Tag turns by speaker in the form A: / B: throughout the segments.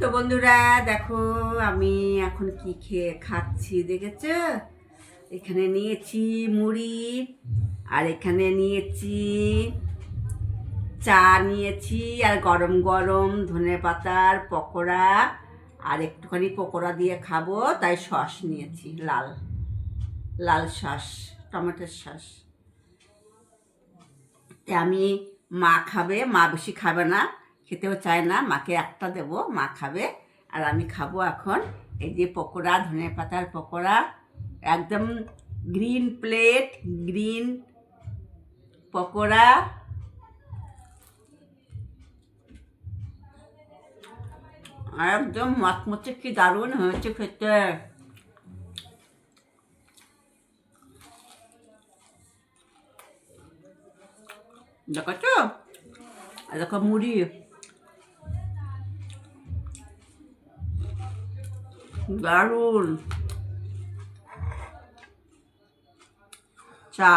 A: তো বন্ধুরা দেখো আমি এখন কি খাচ্ছি দেখেছো। এখানে নিয়েছি মুড়ি, আর এখানে নিয়েছি চা নিয়েছি, আর গরম গরম ধনেপাতার পকোড়া, আর একটুখানি পকোড়া দিয়ে খাবো তাই সস নিয়েছি, লাল লাল সস, টমেটোর সস। তা আমি, মা খাবে, মা বেশি খাবে না, খেতেও চায় না, মাকে একটা দেবো, মা খাবে আর আমি খাবো। এখন এই যে পকোড়া, ধনেপাতার পকোড়া, একদম গ্রিন প্লেট, গ্রিন পকোড়া, আর একদম মচমচে, কি দারুণ হয়েছে খেতে। দেখো, আর দেখো মুড়ি, দারুণ চা।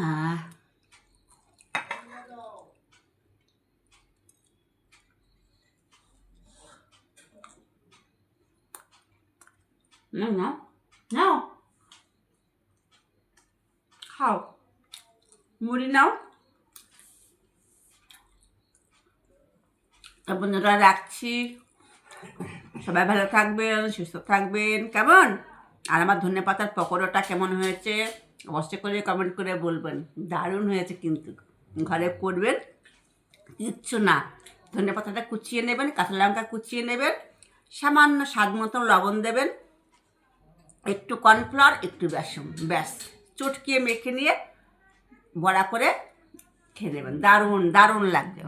A: আহ নাও নাও নাও, খাও, মুড়ি নাও। তা বন্ধুরা রাখছি, সবাই ভালো থাকবেন, সুস্থ থাকবেন, কেমন? আর আমার ধনেপাতার পকোড়াটা কেমন হয়েছে অবশ্যই করে কমেন্ট করে বলবেন। দারুণ হয়েছে কিন্তু, ঘরে করবেন, কিচ্ছু না। ধনেপাতাটা কুচিয়ে নেবেন, কাঁচা লঙ্কা কুচিয়ে নেবেন, সামান্য স্বাদ মতো লবণ দেবেন, একটু কর্নফ্লাওয়ার, একটু বেসন, ব্যাস চটকিয়ে মেখে নিয়ে বড়া করে খেয়ে নেবেন। দারুণ দারুণ লাগবে।